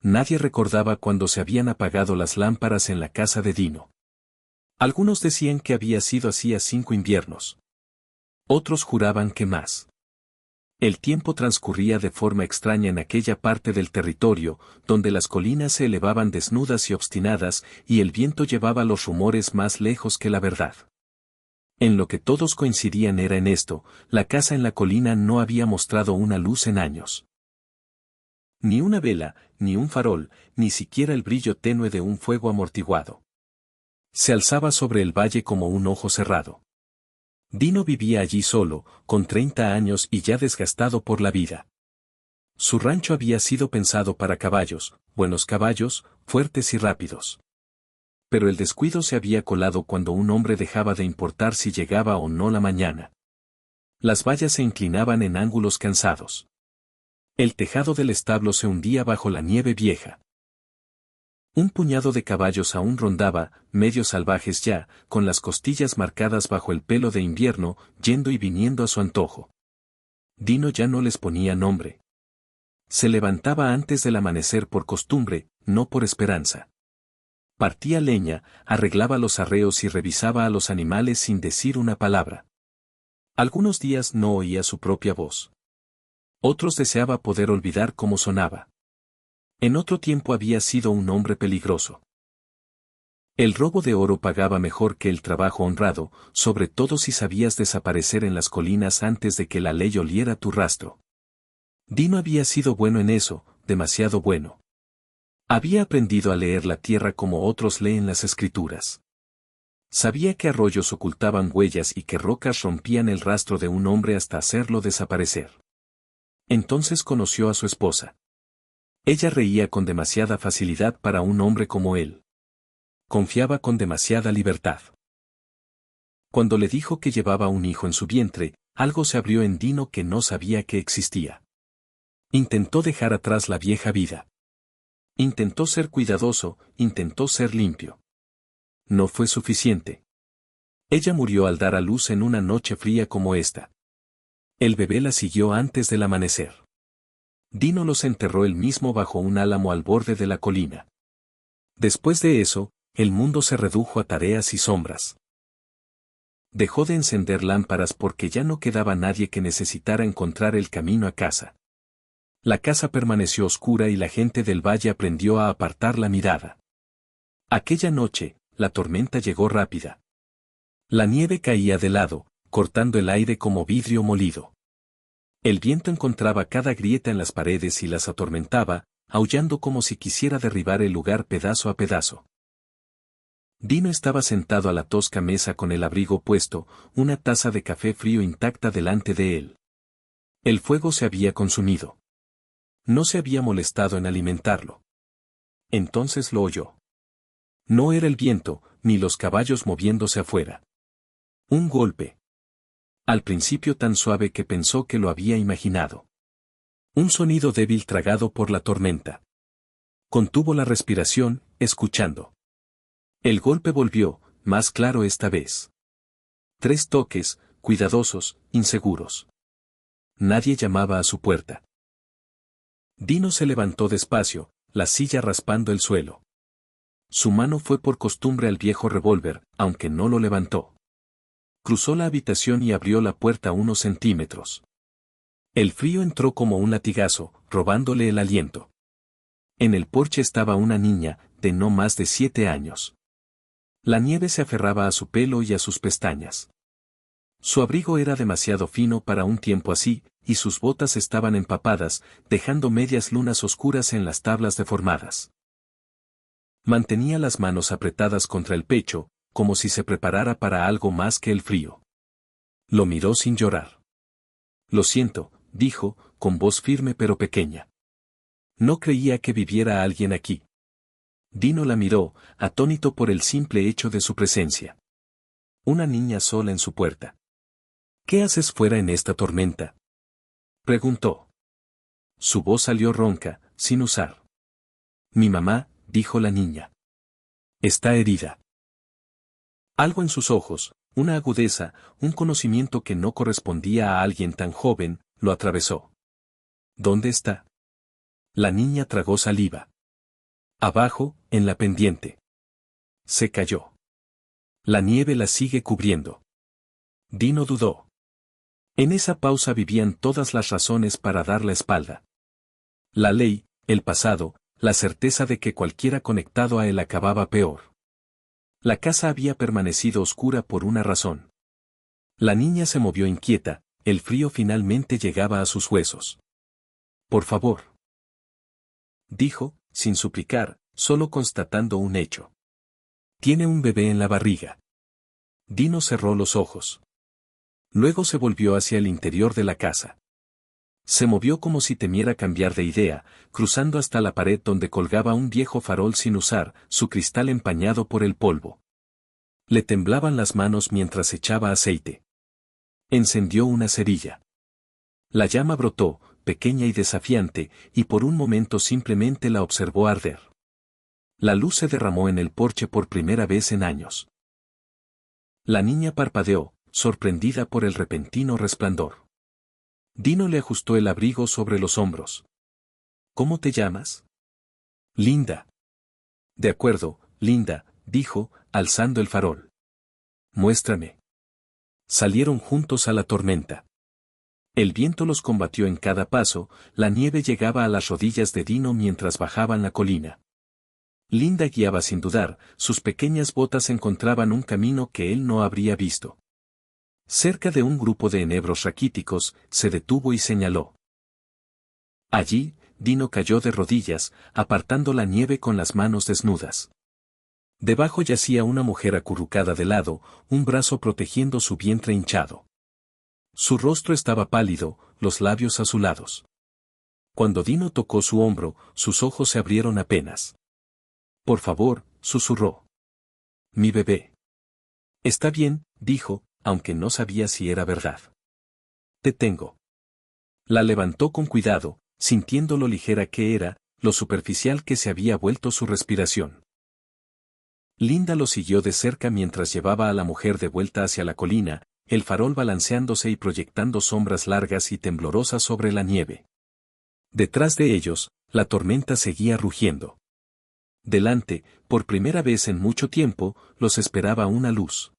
Nadie recordaba cuando se habían apagado las lámparas en la casa de Dino. Algunos decían que había sido hacía 5 inviernos. Otros juraban que más. El tiempo transcurría de forma extraña en aquella parte del territorio, donde las colinas se elevaban desnudas y obstinadas, y el viento llevaba los rumores más lejos que la verdad. En lo que todos coincidían era en esto: la casa en la colina no había mostrado una luz en años. Ni una vela, ni un farol, ni siquiera el brillo tenue de un fuego amortiguado. Se alzaba sobre el valle como un ojo cerrado. Dino vivía allí solo, con 30 años y ya desgastado por la vida. Su rancho había sido pensado para caballos, buenos caballos, fuertes y rápidos. Pero el descuido se había colado cuando un hombre dejaba de importar si llegaba o no la mañana. Las vallas se inclinaban en ángulos cansados. El tejado del establo se hundía bajo la nieve vieja. Un puñado de caballos aún rondaba, medio salvajes ya, con las costillas marcadas bajo el pelo de invierno, yendo y viniendo a su antojo. Dino ya no les ponía nombre. Se levantaba antes del amanecer por costumbre, no por esperanza. Partía leña, arreglaba los arreos y revisaba a los animales sin decir una palabra. Algunos días no oía su propia voz. Otros deseaba poder olvidar cómo sonaba. En otro tiempo había sido un hombre peligroso. El robo de oro pagaba mejor que el trabajo honrado, sobre todo si sabías desaparecer en las colinas antes de que la ley oliera tu rastro. Dino había sido bueno en eso, demasiado bueno. Había aprendido a leer la tierra como otros leen las escrituras. Sabía que arroyos ocultaban huellas y que rocas rompían el rastro de un hombre hasta hacerlo desaparecer. Entonces conoció a su esposa. Ella reía con demasiada facilidad para un hombre como él. Confiaba con demasiada libertad. Cuando le dijo que llevaba un hijo en su vientre, algo se abrió en Dino que no sabía que existía. Intentó dejar atrás la vieja vida. Intentó ser cuidadoso, intentó ser limpio. No fue suficiente. Ella murió al dar a luz en una noche fría como esta. El bebé la siguió antes del amanecer. Dino los enterró él mismo bajo un álamo al borde de la colina. Después de eso, el mundo se redujo a tareas y sombras. Dejó de encender lámparas porque ya no quedaba nadie que necesitara encontrar el camino a casa. La casa permaneció oscura y la gente del valle aprendió a apartar la mirada. Aquella noche, la tormenta llegó rápida. La nieve caía de lado, cortando el aire como vidrio molido. El viento encontraba cada grieta en las paredes y las atormentaba, aullando como si quisiera derribar el lugar pedazo a pedazo. Dino estaba sentado a la tosca mesa con el abrigo puesto, una taza de café frío intacta delante de él. El fuego se había consumido. No se había molestado en alimentarlo. Entonces lo oyó. No era el viento, ni los caballos moviéndose afuera. Un golpe. Al principio tan suave que pensó que lo había imaginado. Un sonido débil tragado por la tormenta. Contuvo la respiración, escuchando. El golpe volvió, más claro esta vez. 3 toques, cuidadosos, inseguros. Nadie llamaba a su puerta. Dino se levantó despacio, la silla raspando el suelo. Su mano fue por costumbre al viejo revólver, aunque no lo levantó. Cruzó la habitación y abrió la puerta unos centímetros. El frío entró como un latigazo, robándole el aliento. En el porche estaba una niña, de no más de 7 años. La nieve se aferraba a su pelo y a sus pestañas. Su abrigo era demasiado fino para un tiempo así, y sus botas estaban empapadas, dejando medias lunas oscuras en las tablas deformadas. Mantenía las manos apretadas contra el pecho, como si se preparara para algo más que el frío. Lo miró sin llorar. Lo siento, dijo, con voz firme pero pequeña. No creía que viviera alguien aquí. Dino la miró, atónito por el simple hecho de su presencia. Una niña sola en su puerta. ¿Qué haces fuera en esta tormenta?, preguntó. Su voz salió ronca, sin usar. Mi mamá, dijo la niña. Está herida. Algo en sus ojos, una agudeza, un conocimiento que no correspondía a alguien tan joven, lo atravesó. ¿Dónde está? La niña tragó saliva. Abajo, en la pendiente. Se cayó. La nieve la sigue cubriendo. Dino dudó. En esa pausa vivían todas las razones para dar la espalda. La ley, el pasado, la certeza de que cualquiera conectado a él acababa peor. La casa había permanecido oscura por una razón. La niña se movió inquieta, el frío finalmente llegaba a sus huesos. Por favor. Dijo, sin suplicar, solo constatando un hecho. Tiene un bebé en la barriga. Dino cerró los ojos. Luego se volvió hacia el interior de la casa. Se movió como si temiera cambiar de idea, cruzando hasta la pared donde colgaba un viejo farol sin usar, su cristal empañado por el polvo. Le temblaban las manos mientras echaba aceite. Encendió una cerilla. La llama brotó, pequeña y desafiante, y por un momento simplemente la observó arder. La luz se derramó en el porche por primera vez en años. La niña parpadeó, sorprendida por el repentino resplandor. Dino le ajustó el abrigo sobre los hombros. ¿Cómo te llamas? Linda. De acuerdo, Linda, dijo, alzando el farol. Muéstrame. Salieron juntos a la tormenta. El viento los combatió en cada paso, la nieve llegaba a las rodillas de Dino mientras bajaban la colina. Linda guiaba sin dudar, sus pequeñas botas encontraban un camino que él no habría visto. Cerca de un grupo de enebros raquíticos, se detuvo y señaló. Allí, Dino cayó de rodillas, apartando la nieve con las manos desnudas. Debajo yacía una mujer acurrucada de lado, un brazo protegiendo su vientre hinchado. Su rostro estaba pálido, los labios azulados. Cuando Dino tocó su hombro, sus ojos se abrieron apenas. Por favor, susurró. Mi bebé. Está bien, dijo, aunque no sabía si era verdad. Te tengo. La levantó con cuidado, sintiendo lo ligera que era, lo superficial que se había vuelto su respiración. Linda lo siguió de cerca mientras llevaba a la mujer de vuelta hacia la colina, el farol balanceándose y proyectando sombras largas y temblorosas sobre la nieve. Detrás de ellos, la tormenta seguía rugiendo. Delante, por primera vez en mucho tiempo, los esperaba una luz.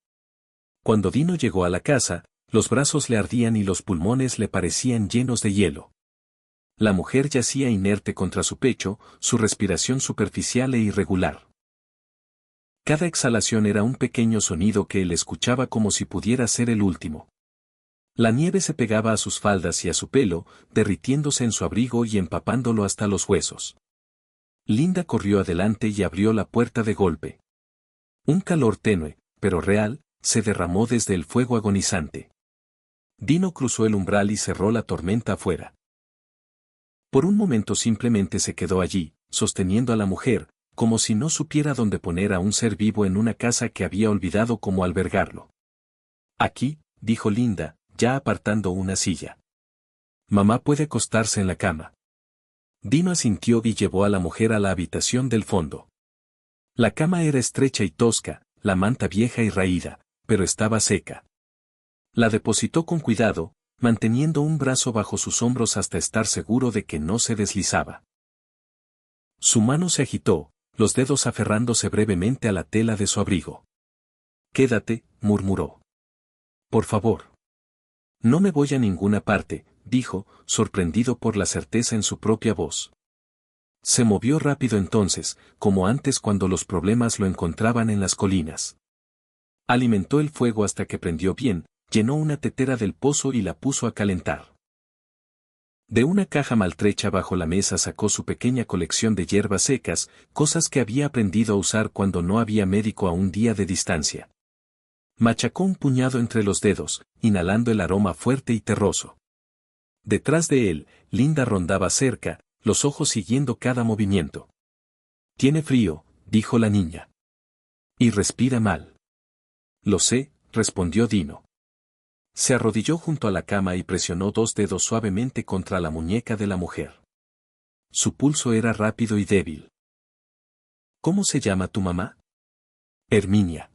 Cuando Dino llegó a la casa, los brazos le ardían y los pulmones le parecían llenos de hielo. La mujer yacía inerte contra su pecho, su respiración superficial e irregular. Cada exhalación era un pequeño sonido que él escuchaba como si pudiera ser el último. La nieve se pegaba a sus faldas y a su pelo, derritiéndose en su abrigo y empapándolo hasta los huesos. Linda corrió adelante y abrió la puerta de golpe. Un calor tenue, pero real, se derramó desde el fuego agonizante. Dino cruzó el umbral y cerró la tormenta afuera. Por un momento simplemente se quedó allí, sosteniendo a la mujer, como si no supiera dónde poner a un ser vivo en una casa que había olvidado cómo albergarlo. Aquí, dijo Linda, ya apartando una silla. Mamá puede acostarse en la cama. Dino asintió y llevó a la mujer a la habitación del fondo. La cama era estrecha y tosca, la manta vieja y raída, pero estaba seca. La depositó con cuidado, manteniendo un brazo bajo sus hombros hasta estar seguro de que no se deslizaba. Su mano se agitó, los dedos aferrándose brevemente a la tela de su abrigo. Quédate, murmuró. Por favor. No me voy a ninguna parte, dijo, sorprendido por la certeza en su propia voz. Se movió rápido entonces, como antes cuando los problemas lo encontraban en las colinas. Alimentó el fuego hasta que prendió bien, llenó una tetera del pozo y la puso a calentar. De una caja maltrecha bajo la mesa sacó su pequeña colección de hierbas secas, cosas que había aprendido a usar cuando no había médico a un día de distancia. Machacó un puñado entre los dedos, inhalando el aroma fuerte y terroso. Detrás de él, Linda rondaba cerca, los ojos siguiendo cada movimiento. Tiene frío, dijo la niña. Y respira mal. Lo sé, respondió Dino. Se arrodilló junto a la cama y presionó dos dedos suavemente contra la muñeca de la mujer. Su pulso era rápido y débil. ¿Cómo se llama tu mamá? Herminia.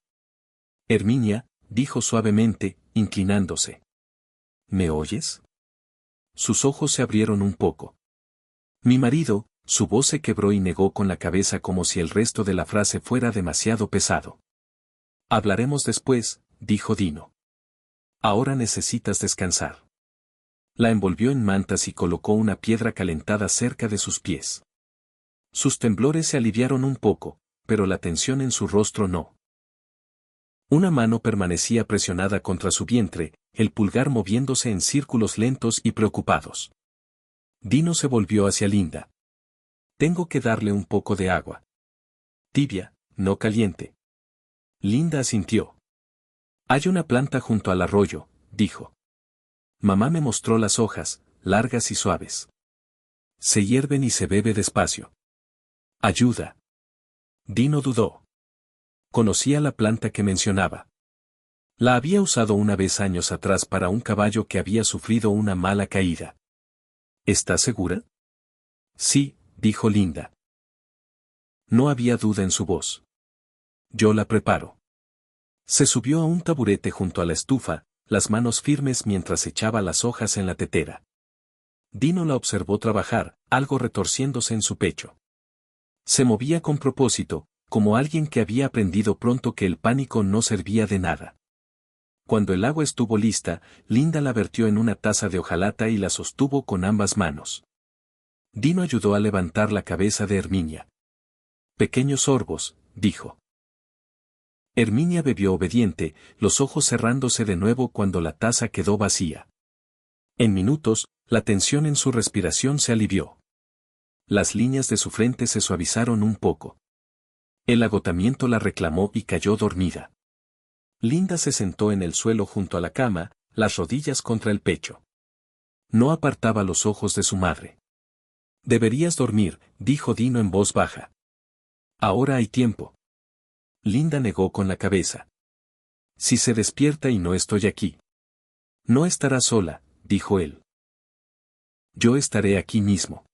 Herminia, dijo suavemente, inclinándose. ¿Me oyes? Sus ojos se abrieron un poco. Mi marido, Su voz se quebró y negó con la cabeza como si el resto de la frase fuera demasiado pesado. Hablaremos después, dijo Dino. Ahora necesitas descansar. La envolvió en mantas y colocó una piedra calentada cerca de sus pies. Sus temblores se aliviaron un poco, pero la tensión en su rostro no. Una mano permanecía presionada contra su vientre, el pulgar moviéndose en círculos lentos y preocupados. Dino se volvió hacia Linda. Tengo que darle un poco de agua. Tibia, no caliente. Linda asintió. Hay una planta junto al arroyo, dijo. Mamá me mostró las hojas, largas y suaves. Se hierven y se bebe despacio. Ayuda. Dino dudó. Conocía la planta que mencionaba. La había usado una vez años atrás para un caballo que había sufrido una mala caída. ¿Estás segura? Sí, dijo Linda. No había duda en su voz. Yo la preparo. Se subió a un taburete junto a la estufa, las manos firmes mientras echaba las hojas en la tetera. Dino la observó trabajar, algo retorciéndose en su pecho. Se movía con propósito, como alguien que había aprendido pronto que el pánico no servía de nada. Cuando el agua estuvo lista, Linda la vertió en una taza de hojalata y la sostuvo con ambas manos. Dino ayudó a levantar la cabeza de Herminia. Pequeños sorbos, dijo. Herminia bebió obediente, los ojos cerrándose de nuevo cuando la taza quedó vacía. En minutos, la tensión en su respiración se alivió. Las líneas de su frente se suavizaron un poco. El agotamiento la reclamó y cayó dormida. Linda se sentó en el suelo junto a la cama, las rodillas contra el pecho. No apartaba los ojos de su madre. Deberías dormir, dijo Dino en voz baja. Ahora hay tiempo. Linda negó con la cabeza. Si se despierta y no estoy aquí. No estará sola, dijo él. Yo estaré aquí mismo.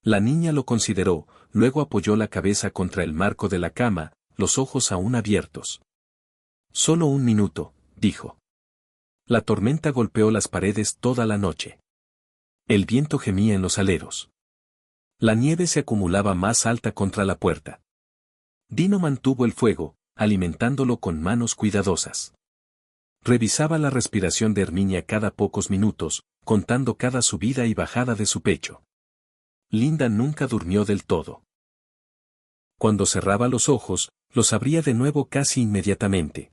La niña lo consideró, luego apoyó la cabeza contra el marco de la cama, los ojos aún abiertos. Solo un minuto, dijo. La tormenta golpeó las paredes toda la noche. El viento gemía en los aleros. La nieve se acumulaba más alta contra la puerta. Dino mantuvo el fuego, alimentándolo con manos cuidadosas. Revisaba la respiración de Herminia cada pocos minutos, contando cada subida y bajada de su pecho. Linda nunca durmió del todo. Cuando cerraba los ojos, los abría de nuevo casi inmediatamente.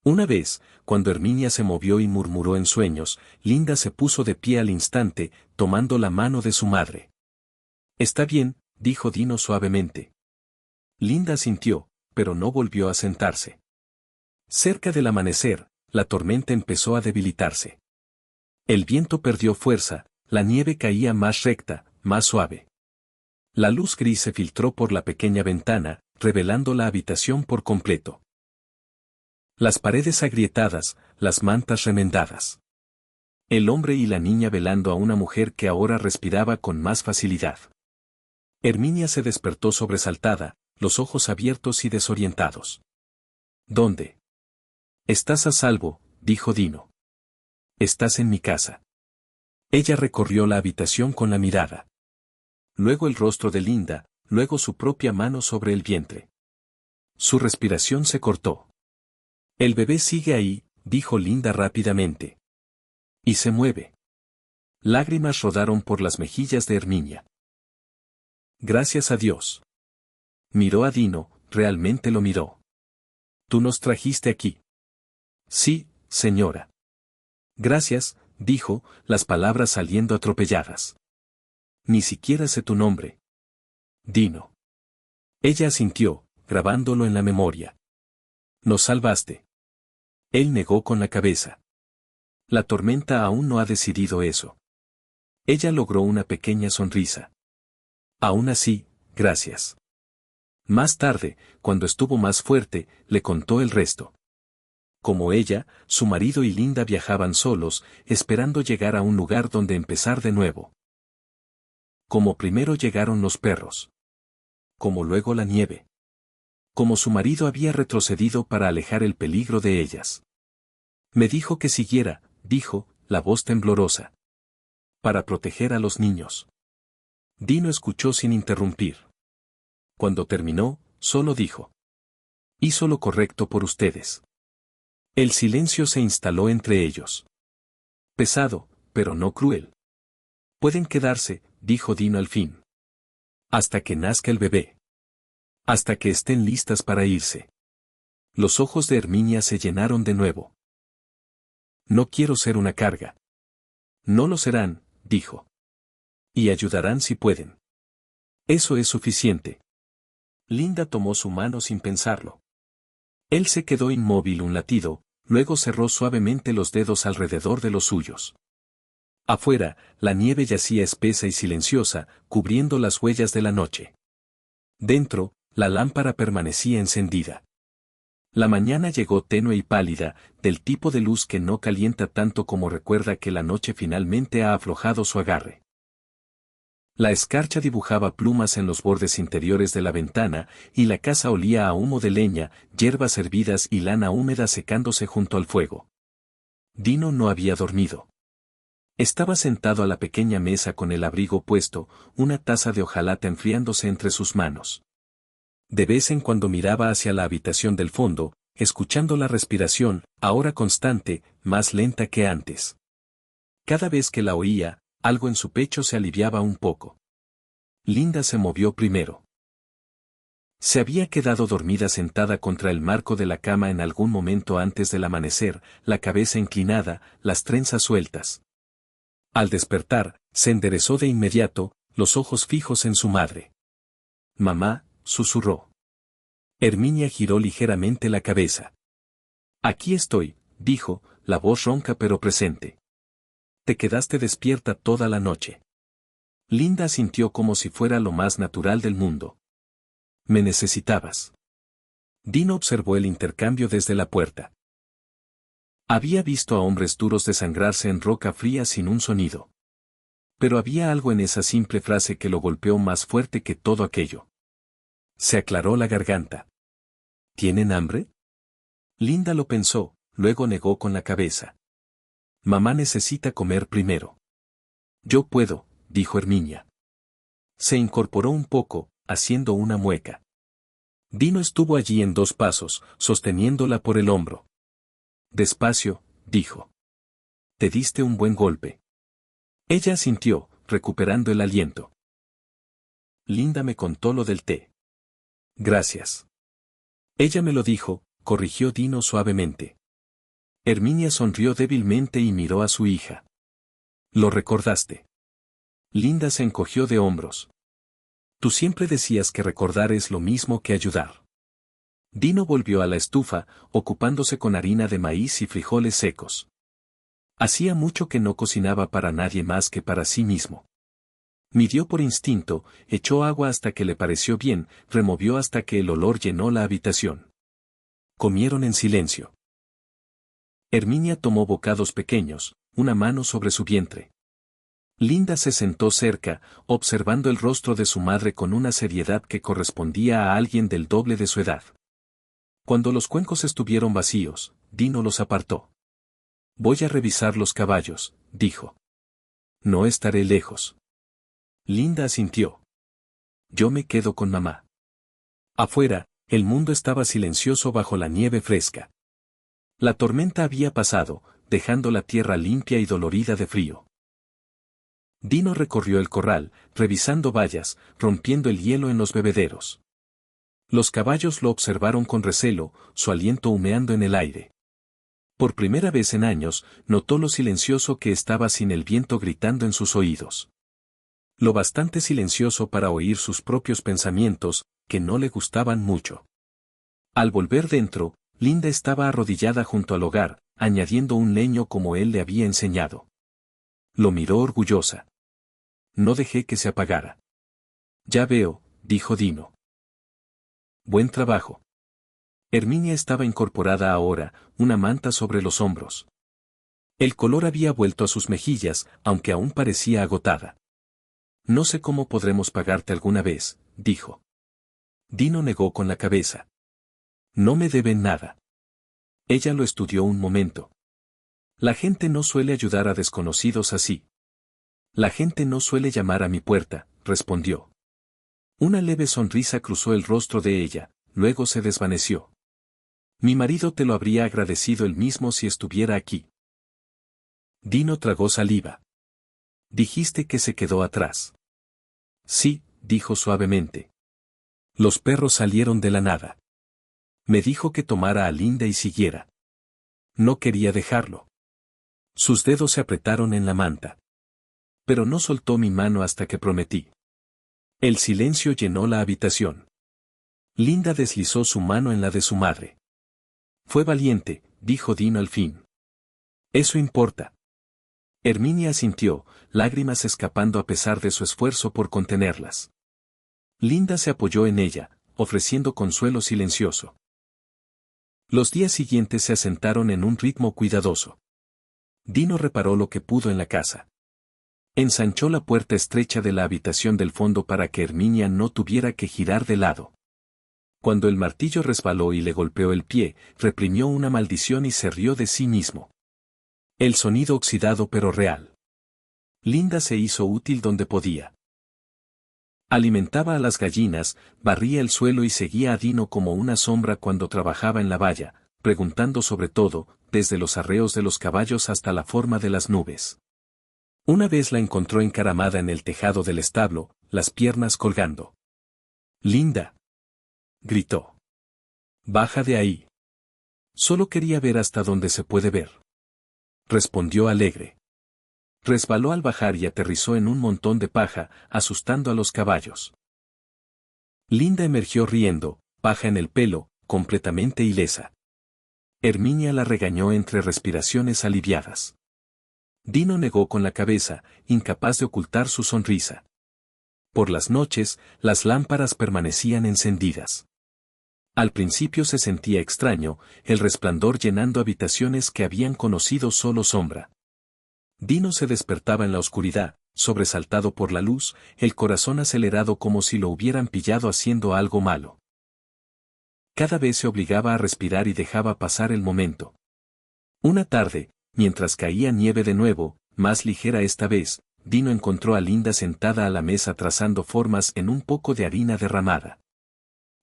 Una vez, cuando Herminia se movió y murmuró en sueños, Linda se puso de pie al instante, tomando la mano de su madre. Está bien, dijo Dino suavemente. Linda asintió, pero no volvió a sentarse. Cerca del amanecer, la tormenta empezó a debilitarse. El viento perdió fuerza, la nieve caía más recta, más suave. La luz gris se filtró por la pequeña ventana, revelando la habitación por completo. Las paredes agrietadas, las mantas remendadas. El hombre y la niña velando a una mujer que ahora respiraba con más facilidad. Herminia se despertó sobresaltada, los ojos abiertos y desorientados. ¿Dónde? Estás a salvo, dijo Dino. Estás en mi casa. Ella recorrió la habitación con la mirada. Luego el rostro de Linda, luego su propia mano sobre el vientre. Su respiración se cortó. El bebé sigue ahí, dijo Linda rápidamente. Y se mueve. Lágrimas rodaron por las mejillas de Herminia. Gracias a Dios. Miró a Dino, realmente lo miró. ¿Tú nos trajiste aquí? Sí, señora. Gracias, dijo, las palabras saliendo atropelladas. Ni siquiera sé tu nombre. Dino. Ella asintió, grabándolo en la memoria. Nos salvaste. Él negó con la cabeza. La tormenta aún no ha decidido eso. Ella logró una pequeña sonrisa. Aún así, gracias. Más tarde, cuando estuvo más fuerte, le contó el resto. Como ella, su marido y Linda viajaban solos, esperando llegar a un lugar donde empezar de nuevo. Como primero llegaron los perros. Como luego la nieve. Como su marido había retrocedido para alejar el peligro de ellas. Me dijo que siguiera, dijo, la voz temblorosa. Para proteger a los niños. Dino escuchó sin interrumpir. Cuando terminó, solo dijo: hizo lo correcto por ustedes. El silencio se instaló entre ellos. Pesado, pero no cruel. Pueden quedarse, dijo Dino al fin. Hasta que nazca el bebé. Hasta que estén listas para irse. Los ojos de Herminia se llenaron de nuevo. No quiero ser una carga. No lo serán, dijo. Y ayudarán si pueden. Eso es suficiente. Linda tomó su mano sin pensarlo. Él se quedó inmóvil un latido, luego cerró suavemente los dedos alrededor de los suyos. Afuera, la nieve yacía espesa y silenciosa, cubriendo las huellas de la noche. Dentro, la lámpara permanecía encendida. La mañana llegó tenue y pálida, del tipo de luz que no calienta tanto como recuerda que la noche finalmente ha aflojado su agarre. La escarcha dibujaba plumas en los bordes interiores de la ventana, y la casa olía a humo de leña, hierbas hervidas y lana húmeda secándose junto al fuego. Dino no había dormido. Estaba sentado a la pequeña mesa con el abrigo puesto, una taza de hojalata enfriándose entre sus manos. De vez en cuando miraba hacia la habitación del fondo, escuchando la respiración, ahora constante, más lenta que antes. Cada vez que la oía, algo en su pecho se aliviaba un poco. Linda se movió primero. Se había quedado dormida sentada contra el marco de la cama en algún momento antes del amanecer, la cabeza inclinada, las trenzas sueltas. Al despertar, se enderezó de inmediato, los ojos fijos en su madre. «Mamá», susurró. Herminia giró ligeramente la cabeza. «Aquí estoy», dijo, la voz ronca pero presente. «Te quedaste despierta toda la noche». Linda sintió como si fuera lo más natural del mundo. «Me necesitabas». Dino observó el intercambio desde la puerta. Había visto a hombres duros desangrarse en roca fría sin un sonido. Pero había algo en esa simple frase que lo golpeó más fuerte que todo aquello. Se aclaró la garganta. ¿Tienen hambre? Linda lo pensó, luego negó con la cabeza. Mamá necesita comer primero. Yo puedo, dijo Herminia. Se incorporó un poco, haciendo una mueca. Dino estuvo allí en 2 pasos, sosteniéndola por el hombro. Despacio, dijo. Te diste un buen golpe. Ella asintió, recuperando el aliento. Linda me contó lo del té. Gracias. Ella me lo dijo, corrigió Dino suavemente. Herminia sonrió débilmente y miró a su hija. ¿Lo recordaste? Linda se encogió de hombros. Tú siempre decías que recordar es lo mismo que ayudar. Dino volvió a la estufa, ocupándose con harina de maíz y frijoles secos. Hacía mucho que no cocinaba para nadie más que para sí mismo. Midió por instinto, echó agua hasta que le pareció bien, removió hasta que el olor llenó la habitación. Comieron en silencio. Herminia tomó bocados pequeños, una mano sobre su vientre. Linda se sentó cerca, observando el rostro de su madre con una seriedad que correspondía a alguien del doble de su edad. Cuando los cuencos estuvieron vacíos, Dino los apartó. Voy a revisar los caballos, dijo. No estaré lejos. Linda asintió. Yo me quedo con mamá. Afuera, el mundo estaba silencioso bajo la nieve fresca. La tormenta había pasado, dejando la tierra limpia y dolorida de frío. Dino recorrió el corral, revisando vallas, rompiendo el hielo en los bebederos. Los caballos lo observaron con recelo, su aliento humeando en el aire. Por primera vez en años, notó lo silencioso que estaba sin el viento gritando en sus oídos. Lo bastante silencioso para oír sus propios pensamientos, que no le gustaban mucho. Al volver dentro, Linda estaba arrodillada junto al hogar, añadiendo un leño como él le había enseñado. Lo miró orgullosa. No dejé que se apagara. Ya veo, dijo Dino. Buen trabajo. Herminia estaba incorporada ahora, una manta sobre los hombros. El color había vuelto a sus mejillas, aunque aún parecía agotada. No sé cómo podremos pagarte alguna vez, dijo. Dino negó con la cabeza. No me deben nada. Ella lo estudió un momento. La gente no suele ayudar a desconocidos así. La gente no suele llamar a mi puerta, respondió. Una leve sonrisa cruzó el rostro de ella, luego se desvaneció. Mi marido te lo habría agradecido él mismo si estuviera aquí. Dino tragó saliva. Dijiste que se quedó atrás. Sí, dijo suavemente. Los perros salieron de la nada. Me dijo que tomara a Linda y siguiera. No quería dejarlo. Sus dedos se apretaron en la manta. Pero no soltó mi mano hasta que prometí. El silencio llenó la habitación. Linda deslizó su mano en la de su madre. Fue valiente, dijo Dino al fin. Eso importa. Herminia asintió, lágrimas escapando a pesar de su esfuerzo por contenerlas. Linda se apoyó en ella, ofreciendo consuelo silencioso. Los días siguientes se asentaron en un ritmo cuidadoso. Dino reparó lo que pudo en la casa. Ensanchó la puerta estrecha de la habitación del fondo para que Herminia no tuviera que girar de lado. Cuando el martillo resbaló y le golpeó el pie, reprimió una maldición y se rió de sí mismo. El sonido oxidado pero real. Linda se hizo útil donde podía. Alimentaba a las gallinas, barría el suelo y seguía a Dino como una sombra cuando trabajaba en la valla, preguntando sobre todo, desde los arreos de los caballos hasta la forma de las nubes. Una vez la encontró encaramada en el tejado del establo, las piernas colgando. «Linda», gritó. «Baja de ahí». «Solo quería ver hasta dónde se puede ver», respondió alegre. Resbaló al bajar y aterrizó en un montón de paja, asustando a los caballos. Linda emergió riendo, paja en el pelo, completamente ilesa. Herminia la regañó entre respiraciones aliviadas. Dino negó con la cabeza, incapaz de ocultar su sonrisa. Por las noches, las lámparas permanecían encendidas. Al principio se sentía extraño, el resplandor llenando habitaciones que habían conocido solo sombra. Dino se despertaba en la oscuridad, sobresaltado por la luz, el corazón acelerado como si lo hubieran pillado haciendo algo malo. Cada vez se obligaba a respirar y dejaba pasar el momento. Una tarde, mientras caía nieve de nuevo, más ligera esta vez, Dino encontró a Linda sentada a la mesa trazando formas en un poco de harina derramada.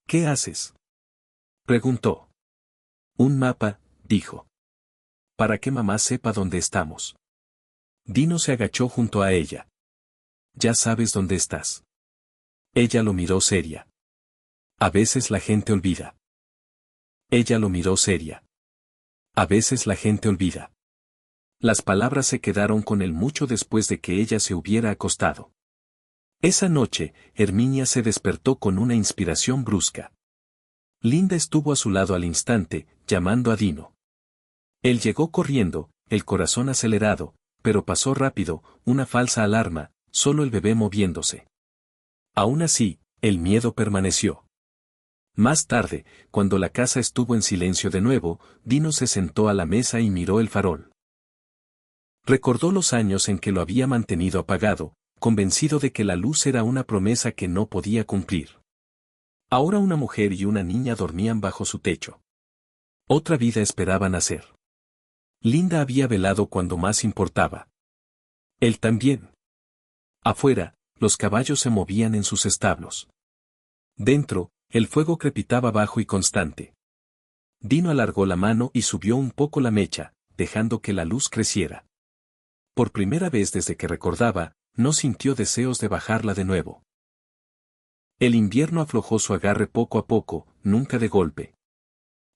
«¿Qué haces?», preguntó. «Un mapa», dijo. «Para que mamá sepa dónde estamos». Dino se agachó junto a ella. «¿Ya sabes dónde estás?». Ella lo miró seria. «A veces la gente olvida». Ella lo miró seria. «A veces la gente olvida». Las palabras se quedaron con él mucho después de que ella se hubiera acostado. Esa noche, Herminia se despertó con una inspiración brusca. Linda estuvo a su lado al instante, llamando a Dino. Él llegó corriendo, el corazón acelerado, pero pasó rápido, una falsa alarma, solo el bebé moviéndose. Aún así, el miedo permaneció. Más tarde, cuando la casa estuvo en silencio de nuevo, Dino se sentó a la mesa y miró el farol. Recordó los años en que lo había mantenido apagado, convencido de que la luz era una promesa que no podía cumplir. Ahora una mujer y una niña dormían bajo su techo. Otra vida esperaba nacer. Linda había velado cuando más importaba. Él también. Afuera, los caballos se movían en sus establos. Dentro, el fuego crepitaba bajo y constante. Dino alargó la mano y subió un poco la mecha, dejando que la luz creciera. Por primera vez desde que recordaba, no sintió deseos de bajarla de nuevo. El invierno aflojó su agarre poco a poco, nunca de golpe.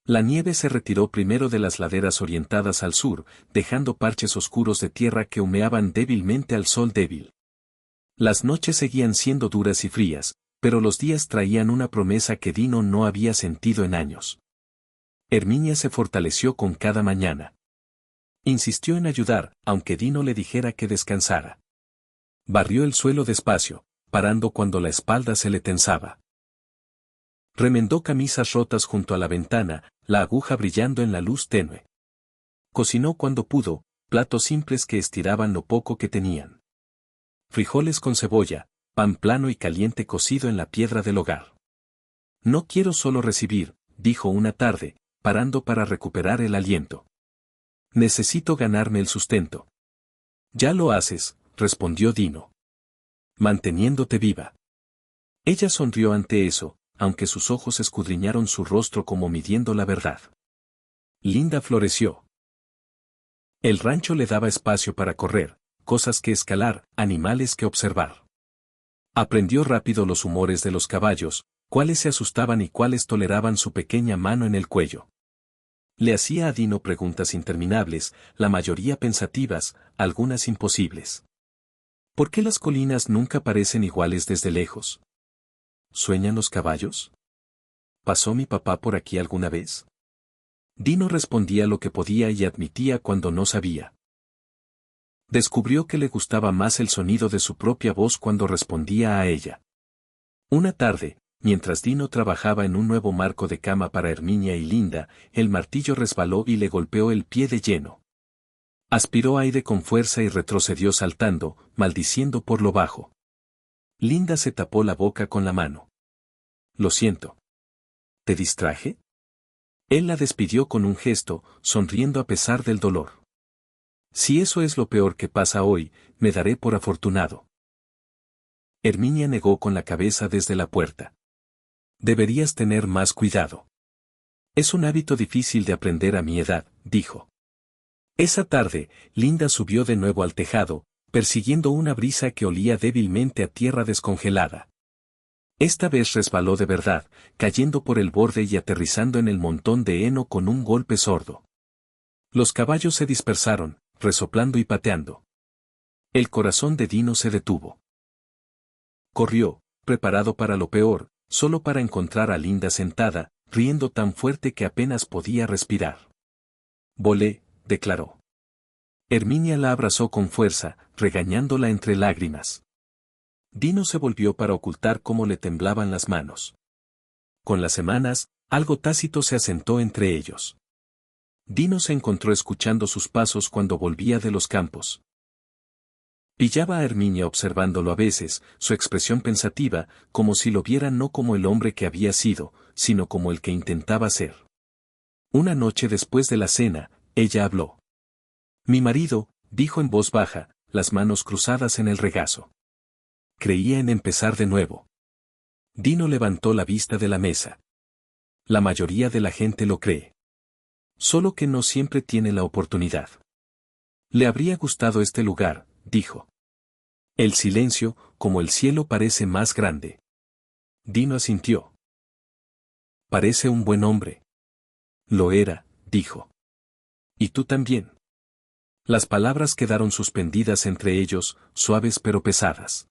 La nieve se retiró primero de las laderas orientadas al sur, dejando parches oscuros de tierra que humeaban débilmente al sol débil. Las noches seguían siendo duras y frías, pero los días traían una promesa que Dino no había sentido en años. Herminia se fortaleció con cada mañana. Insistió en ayudar, aunque Dino le dijera que descansara. Barrió el suelo despacio, parando cuando la espalda se le tensaba. Remendó camisas rotas junto a la ventana, la aguja brillando en la luz tenue. Cocinó cuando pudo, platos simples que estiraban lo poco que tenían. Frijoles con cebolla, pan plano y caliente cocido en la piedra del hogar. «No quiero solo recibir», dijo una tarde, parando para recuperar el aliento. «Necesito ganarme el sustento». «Ya lo haces», respondió Dino. manteniéndote viva. Ella sonrió ante eso, aunque sus ojos escudriñaron su rostro como midiendo la verdad. Linda floreció. El rancho le daba espacio para correr, cosas que escalar, animales que observar. Aprendió rápido los humores de los caballos, cuáles se asustaban y cuáles toleraban su pequeña mano en el cuello. Le hacía a Dino preguntas interminables, la mayoría pensativas, algunas imposibles. ¿Por qué las colinas nunca parecen iguales desde lejos? ¿Sueñan los caballos? ¿Pasó mi papá por aquí alguna vez? Dino respondía lo que podía y admitía cuando no sabía. Descubrió que le gustaba más el sonido de su propia voz cuando respondía a ella. Una tarde, mientras Dino trabajaba en un nuevo marco de cama para Herminia y Linda, el martillo resbaló y le golpeó el pie de lleno. Aspiró aire con fuerza y retrocedió saltando, maldiciendo por lo bajo. Linda se tapó la boca con la mano. Lo siento. ¿Te distraje? Él la despidió con un gesto, sonriendo a pesar del dolor. Si eso es lo peor que pasa hoy, me daré por afortunado. Herminia negó con la cabeza desde la puerta. Deberías tener más cuidado. Es un hábito difícil de aprender a mi edad, dijo. Esa tarde, Linda subió de nuevo al tejado, persiguiendo una brisa que olía débilmente a tierra descongelada. Esta vez resbaló de verdad, cayendo por el borde y aterrizando en el montón de heno con un golpe sordo. Los caballos se dispersaron, resoplando y pateando. El corazón de Dino se detuvo. Corrió, preparado para lo peor, solo para encontrar a Linda sentada, riendo tan fuerte que apenas podía respirar. Volé, declaró. Herminia la abrazó con fuerza, regañándola entre lágrimas. Dino se volvió para ocultar cómo le temblaban las manos. Con las semanas, algo tácito se asentó entre ellos. Dino se encontró escuchando sus pasos cuando volvía de los campos. Pillaba a Herminia observándolo a veces, su expresión pensativa, como si lo viera no como el hombre que había sido, sino como el que intentaba ser. Una noche después de la cena, ella habló. Mi marido, dijo en voz baja, las manos cruzadas en el regazo. Creía en empezar de nuevo. Dino levantó la vista de la mesa. La mayoría de la gente lo cree. Solo que no siempre tiene la oportunidad. Le habría gustado este lugar, dijo. El silencio, como el cielo, parece más grande. Dino asintió. Parece un buen hombre. Lo era, dijo. Y tú también. Las palabras quedaron suspendidas entre ellos, suaves pero pesadas.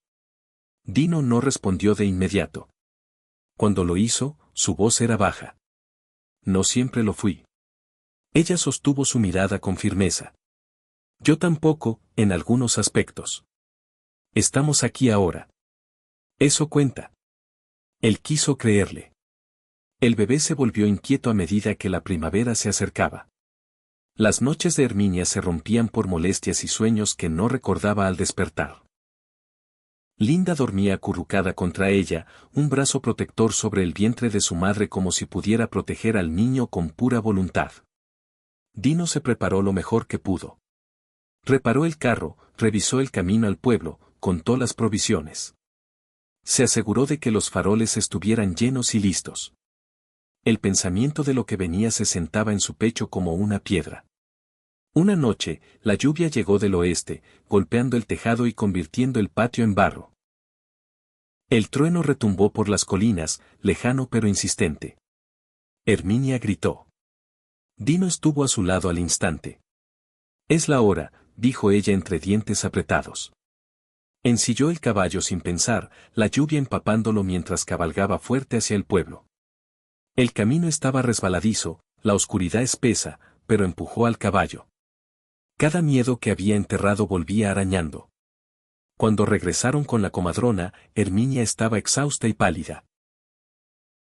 Dino no respondió de inmediato. Cuando lo hizo, su voz era baja. No siempre lo fui. Ella sostuvo su mirada con firmeza. Yo tampoco, en algunos aspectos. Estamos aquí ahora. Eso cuenta. Él quiso creerle. El bebé se volvió inquieto a medida que la primavera se acercaba. Las noches de Herminia se rompían por molestias y sueños que no recordaba al despertar. Linda dormía acurrucada contra ella, un brazo protector sobre el vientre de su madre como si pudiera proteger al niño con pura voluntad. Dino se preparó lo mejor que pudo. Reparó el carro, revisó el camino al pueblo, contó las provisiones. Se aseguró de que los faroles estuvieran llenos y listos. El pensamiento de lo que venía se sentaba en su pecho como una piedra. Una noche, la lluvia llegó del oeste, golpeando el tejado y convirtiendo el patio en barro. El trueno retumbó por las colinas, lejano pero insistente. Herminia gritó. Dino estuvo a su lado al instante. Es la hora, dijo ella entre dientes apretados. Ensilló el caballo sin pensar, la lluvia empapándolo mientras cabalgaba fuerte hacia el pueblo. El camino estaba resbaladizo, la oscuridad espesa, pero empujó al caballo. Cada miedo que había enterrado volvía arañando. Cuando regresaron con la comadrona, Herminia estaba exhausta y pálida.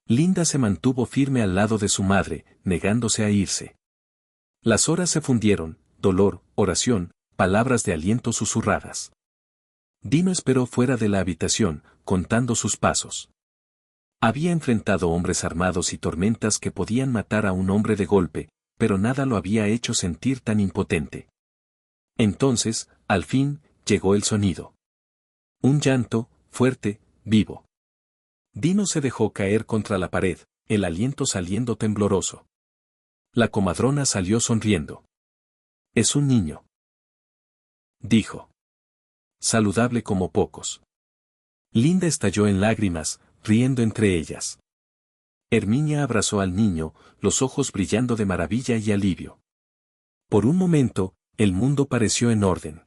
Linda se mantuvo firme al lado de su madre, negándose a irse. Las horas se fundieron, dolor, oración, palabras de aliento susurradas. Dino esperó fuera de la habitación, contando sus pasos. Había enfrentado hombres armados y tormentas que podían matar a un hombre de golpe, pero nada lo había hecho sentir tan impotente. Entonces, al fin, llegó el sonido. Un llanto, fuerte, vivo. Dino se dejó caer contra la pared, el aliento saliendo tembloroso. La comadrona salió sonriendo. Es un niño, dijo. Saludable como pocos. Linda estalló en lágrimas, riendo entre ellas. Herminia abrazó al niño, los ojos brillando de maravilla y alivio. Por un momento, el mundo pareció en orden.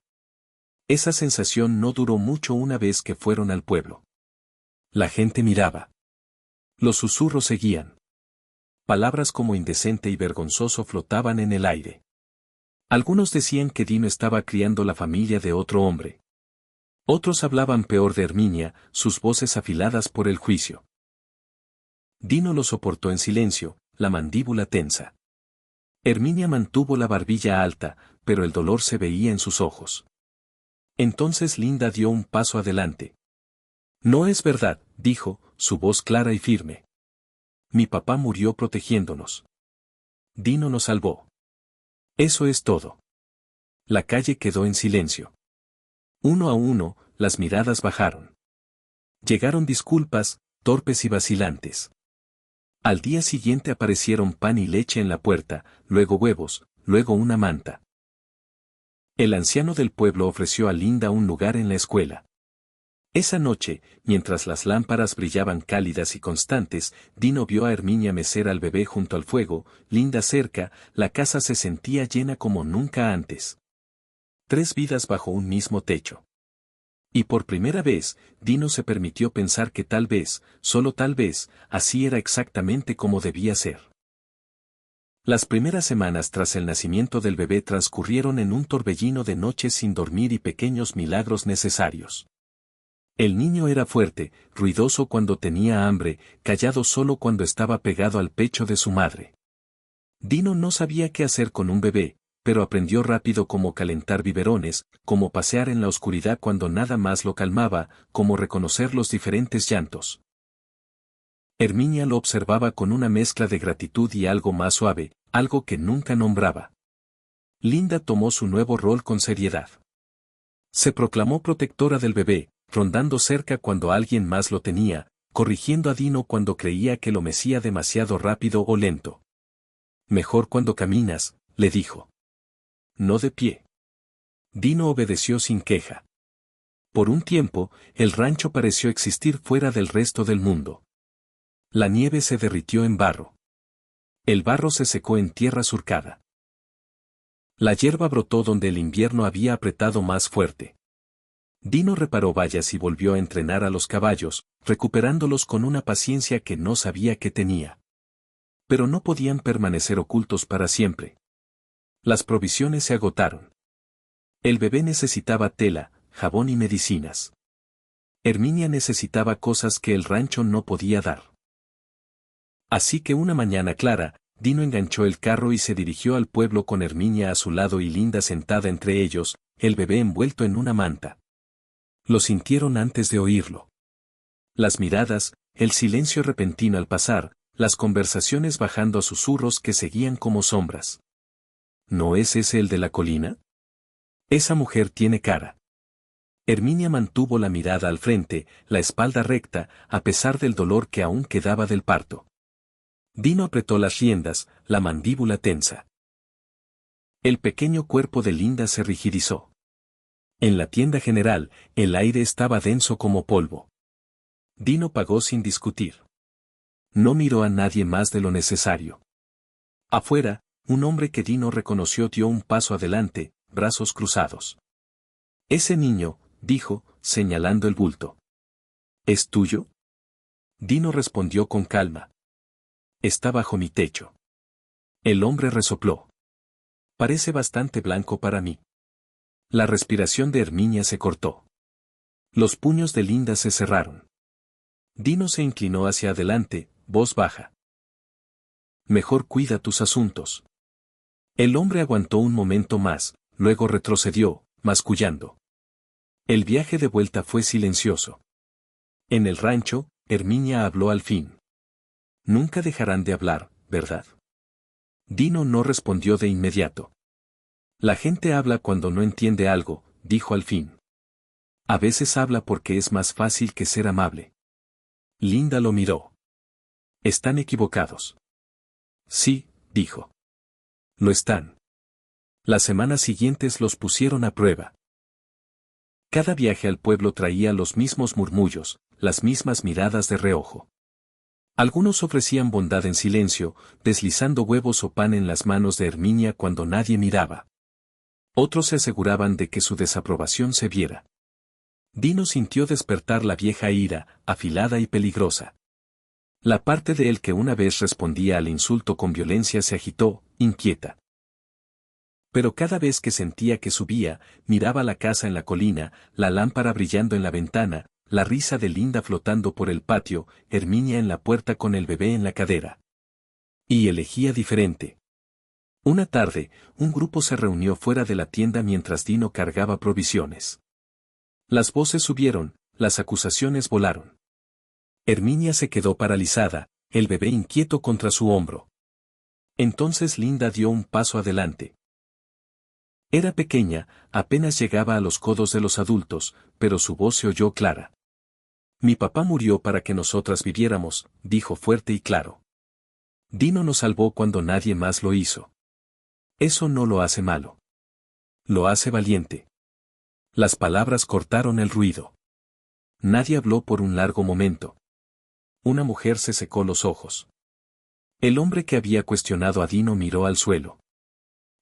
Esa sensación no duró mucho una vez que fueron al pueblo. La gente miraba. Los susurros seguían. Palabras como indecente y vergonzoso flotaban en el aire. Algunos decían que Dino estaba criando la familia de otro hombre. Otros hablaban peor de Herminia, sus voces afiladas por el juicio. Dino lo soportó en silencio, la mandíbula tensa. Herminia mantuvo la barbilla alta, pero el dolor se veía en sus ojos. Entonces Linda dio un paso adelante. No es verdad, dijo, su voz clara y firme. Mi papá murió protegiéndonos. Dino nos salvó. Eso es todo. La calle quedó en silencio. Uno a uno, las miradas bajaron. Llegaron disculpas, torpes y vacilantes. Al día siguiente aparecieron pan y leche en la puerta, luego huevos, luego una manta. El anciano del pueblo ofreció a Linda un lugar en la escuela. Esa noche, mientras las lámparas brillaban cálidas y constantes, Dino vio a Herminia mecer al bebé junto al fuego, Linda cerca, la casa se sentía llena como nunca antes. 3 vidas bajo un mismo techo. Y por primera vez, Dino se permitió pensar que tal vez, solo tal vez, así era exactamente como debía ser. Las primeras semanas tras el nacimiento del bebé transcurrieron en un torbellino de noches sin dormir y pequeños milagros necesarios. El niño era fuerte, ruidoso cuando tenía hambre, callado solo cuando estaba pegado al pecho de su madre. Dino no sabía qué hacer con un bebé, pero aprendió rápido cómo calentar biberones, cómo pasear en la oscuridad cuando nada más lo calmaba, cómo reconocer los diferentes llantos. Herminia lo observaba con una mezcla de gratitud y algo más suave, algo que nunca nombraba. Linda tomó su nuevo rol con seriedad. Se proclamó protectora del bebé, rondando cerca cuando alguien más lo tenía, corrigiendo a Dino cuando creía que lo mecía demasiado rápido o lento. Mejor cuando caminas, le dijo. No de pie. Dino obedeció sin queja. Por un tiempo, el rancho pareció existir fuera del resto del mundo. La nieve se derritió en barro. El barro se secó en tierra surcada. La hierba brotó donde el invierno había apretado más fuerte. Dino reparó vallas y volvió a entrenar a los caballos, recuperándolos con una paciencia que no sabía que tenía. Pero no podían permanecer ocultos para siempre. Las provisiones se agotaron. El bebé necesitaba tela, jabón y medicinas. Herminia necesitaba cosas que el rancho no podía dar. Así que una mañana clara, Dino enganchó el carro y se dirigió al pueblo con Herminia a su lado y Linda sentada entre ellos, el bebé envuelto en una manta. Lo sintieron antes de oírlo. Las miradas, el silencio repentino al pasar, las conversaciones bajando a susurros que seguían como sombras. ¿No es ese el de la colina? Esa mujer tiene cara. Herminia mantuvo la mirada al frente, la espalda recta, a pesar del dolor que aún quedaba del parto. Dino apretó las riendas, la mandíbula tensa. El pequeño cuerpo de Linda se rigidizó. En la tienda general, el aire estaba denso como polvo. Dino pagó sin discutir. No miró a nadie más de lo necesario. Afuera, un hombre que Dino reconoció dio un paso adelante, brazos cruzados. Ese niño, dijo, señalando el bulto. ¿Es tuyo? Dino respondió con calma. Está bajo mi techo. El hombre resopló. Parece bastante blanco para mí. La respiración de Herminia se cortó. Los puños de Linda se cerraron. Dino se inclinó hacia adelante, voz baja. Mejor cuida tus asuntos. El hombre aguantó un momento más, luego retrocedió, mascullando. El viaje de vuelta fue silencioso. En el rancho, Herminia habló al fin. Nunca dejarán de hablar, ¿verdad? Dino no respondió de inmediato. La gente habla cuando no entiende algo, dijo al fin. A veces habla porque es más fácil que ser amable. Linda lo miró. Están equivocados. Sí, dijo. Lo están. Las semanas siguientes los pusieron a prueba. Cada viaje al pueblo traía los mismos murmullos, las mismas miradas de reojo. Algunos ofrecían bondad en silencio, deslizando huevos o pan en las manos de Herminia cuando nadie miraba. Otros se aseguraban de que su desaprobación se viera. Dino sintió despertar la vieja ira, afilada y peligrosa. La parte de él que una vez respondía al insulto con violencia se agitó, inquieta. Pero cada vez que sentía que subía, miraba la casa en la colina, la lámpara brillando en la ventana, la risa de Linda flotando por el patio, Herminia en la puerta con el bebé en la cadera. Y elegía diferente. Una tarde, un grupo se reunió fuera de la tienda mientras Dino cargaba provisiones. Las voces subieron, las acusaciones volaron. Herminia se quedó paralizada, el bebé inquieto contra su hombro. Entonces Linda dio un paso adelante. Era pequeña, apenas llegaba a los codos de los adultos, pero su voz se oyó clara. Mi papá murió para que nosotras viviéramos, dijo fuerte y claro. Dino nos salvó cuando nadie más lo hizo. Eso no lo hace malo. Lo hace valiente. Las palabras cortaron el ruido. Nadie habló por un largo momento. Una mujer se secó los ojos. El hombre que había cuestionado a Dino miró al suelo.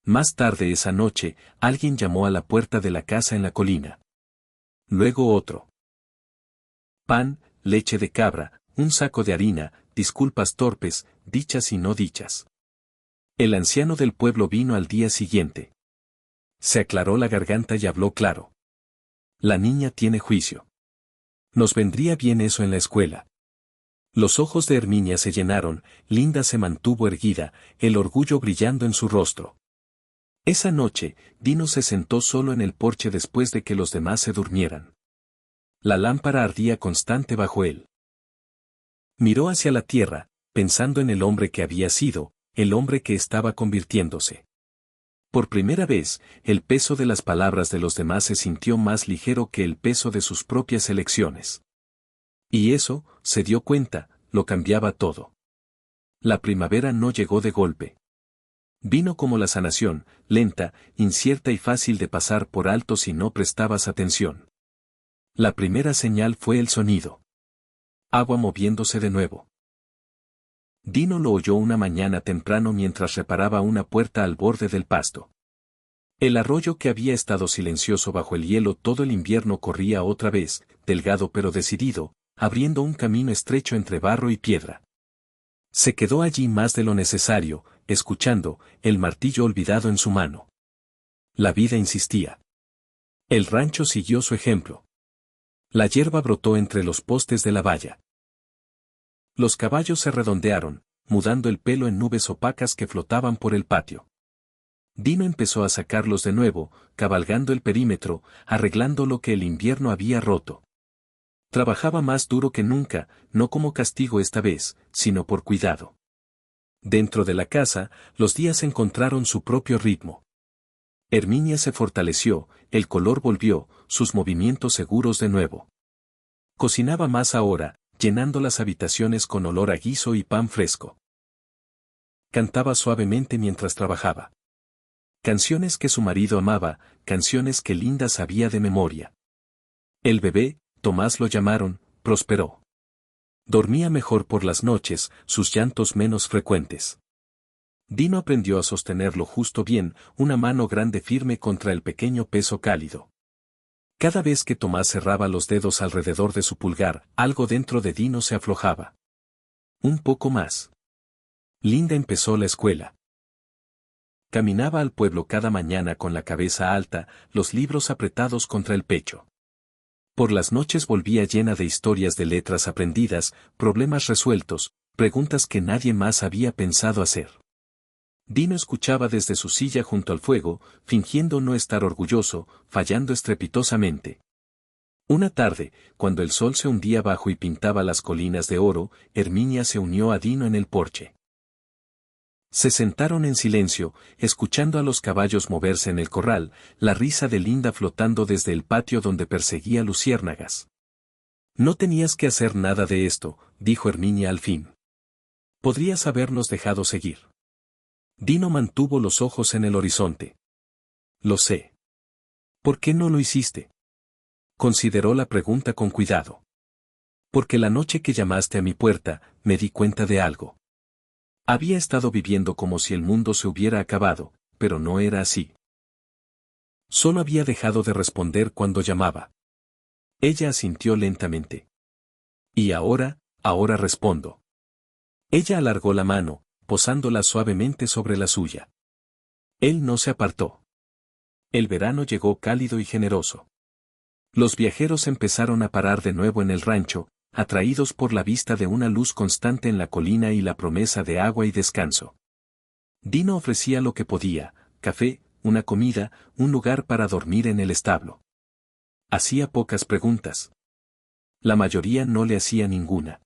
Más tarde esa noche, alguien llamó a la puerta de la casa en la colina. Luego otro. Pan, leche de cabra, un saco de harina, disculpas torpes, dichas y no dichas. El anciano del pueblo vino al día siguiente. Se aclaró la garganta y habló claro. La niña tiene juicio. Nos vendría bien eso en la escuela. Los ojos de Herminia se llenaron, Linda se mantuvo erguida, el orgullo brillando en su rostro. Esa noche, Dino se sentó solo en el porche después de que los demás se durmieran. La lámpara ardía constante bajo él. Miró hacia la tierra, pensando en el hombre que había sido, el hombre que estaba convirtiéndose. Por primera vez, el peso de las palabras de los demás se sintió más ligero que el peso de sus propias elecciones. Y eso, se dio cuenta, lo cambiaba todo. La primavera no llegó de golpe. Vino como la sanación, lenta, incierta y fácil de pasar por alto si no prestabas atención. La primera señal fue el sonido. Agua moviéndose de nuevo. Dino lo oyó una mañana temprano mientras reparaba una puerta al borde del pasto. El arroyo que había estado silencioso bajo el hielo todo el invierno corría otra vez, delgado pero decidido, abriendo un camino estrecho entre barro y piedra. Se quedó allí más de lo necesario, escuchando, el martillo olvidado en su mano. La vida insistía. El rancho siguió su ejemplo. La hierba brotó entre los postes de la valla. Los caballos se redondearon, mudando el pelo en nubes opacas que flotaban por el patio. Dino empezó a sacarlos de nuevo, cabalgando el perímetro, arreglando lo que el invierno había roto. Trabajaba más duro que nunca, no como castigo esta vez, sino por cuidado. Dentro de la casa, los días encontraron su propio ritmo. Herminia se fortaleció, el color volvió, sus movimientos seguros de nuevo. Cocinaba más ahora, llenando las habitaciones con olor a guiso y pan fresco. Cantaba suavemente mientras trabajaba. Canciones que su marido amaba, canciones que Linda sabía de memoria. El bebé, Tomás lo llamaron, prosperó. Dormía mejor por las noches, sus llantos menos frecuentes. Dino aprendió a sostenerlo justo bien, una mano grande firme contra el pequeño peso cálido. Cada vez que Tomás cerraba los dedos alrededor de su pulgar, algo dentro de Dino se aflojaba. Un poco más. Linda empezó la escuela. Caminaba al pueblo cada mañana con la cabeza alta, los libros apretados contra el pecho. Por las noches volvía llena de historias de letras aprendidas, problemas resueltos, preguntas que nadie más había pensado hacer. Dino escuchaba desde su silla junto al fuego, fingiendo no estar orgulloso, fallando estrepitosamente. Una tarde, cuando el sol se hundía bajo y pintaba las colinas de oro, Herminia se unió a Dino en el porche. Se sentaron en silencio, escuchando a los caballos moverse en el corral, la risa de Linda flotando desde el patio donde perseguía luciérnagas. No tenías que hacer nada de esto, dijo Herminia al fin. Podrías habernos dejado seguir. Dino mantuvo los ojos en el horizonte. Lo sé. ¿Por qué no lo hiciste? Consideró la pregunta con cuidado. Porque la noche que llamaste a mi puerta, me di cuenta de algo. Había estado viviendo como si el mundo se hubiera acabado, pero no era así. Solo había dejado de responder cuando llamaba. Ella asintió lentamente. Y ahora respondo. Ella alargó la mano, posándola suavemente sobre la suya. Él no se apartó. El verano llegó cálido y generoso. Los viajeros empezaron a parar de nuevo en el rancho, atraídos por la vista de una luz constante en la colina y la promesa de agua y descanso. Dino ofrecía lo que podía, café, una comida, un lugar para dormir en el establo. Hacía pocas preguntas. La mayoría no le hacía ninguna.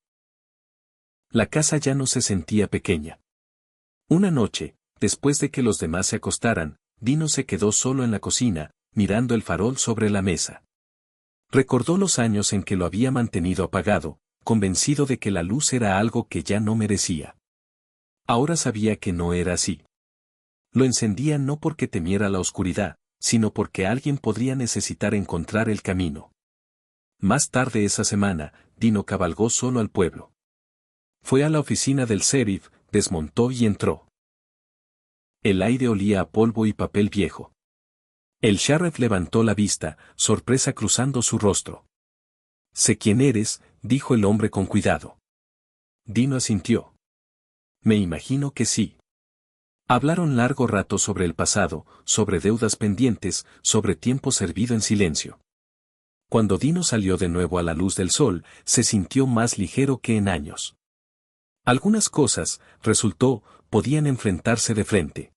La casa ya no se sentía pequeña. Una noche, después de que los demás se acostaran, Dino se quedó solo en la cocina, mirando el farol sobre la mesa. Recordó los años en que lo había mantenido apagado, convencido de que la luz era algo que ya no merecía. Ahora sabía que no era así. Lo encendía no porque temiera la oscuridad, sino porque alguien podría necesitar encontrar el camino. Más tarde esa semana, Dino cabalgó solo al pueblo. Fue a la oficina del sheriff, desmontó y entró. El aire olía a polvo y papel viejo. El sheriff levantó la vista, sorpresa cruzando su rostro. Sé quién eres, dijo el hombre con cuidado. Dino asintió. Me imagino que sí. Hablaron largo rato sobre el pasado, sobre deudas pendientes, sobre tiempo servido en silencio. Cuando Dino salió de nuevo a la luz del sol, se sintió más ligero que en años. Algunas cosas, resultó, podían enfrentarse de frente.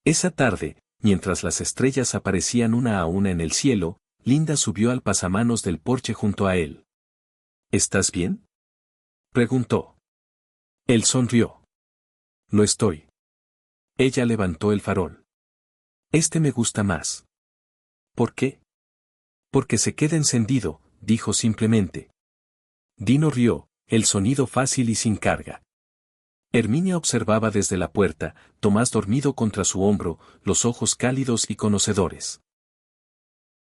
Esa tarde, mientras las estrellas aparecían una a una en el cielo, Linda subió al pasamanos del porche junto a él. ¿Estás bien?, preguntó. Él sonrió. Lo estoy. Ella levantó el farol. Este me gusta más. ¿Por qué? Porque se queda encendido, dijo simplemente. Dino rió, el sonido fácil y sin carga. Herminia observaba desde la puerta, Tomás dormido contra su hombro, los ojos cálidos y conocedores.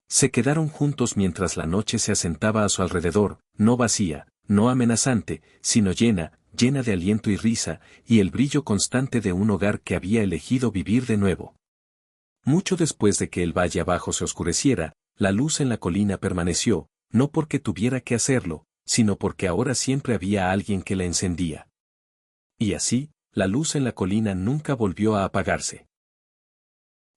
Se quedaron juntos mientras la noche se asentaba a su alrededor, no vacía, no amenazante, sino llena de aliento y risa, y el brillo constante de un hogar que había elegido vivir de nuevo. Mucho después de que el valle abajo se oscureciera, la luz en la colina permaneció, no porque tuviera que hacerlo, sino porque ahora siempre había alguien que la encendía. Y así, la luz en la colina nunca volvió a apagarse.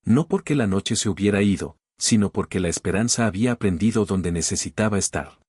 No porque la noche se hubiera ido, sino porque la esperanza había aprendido donde necesitaba estar.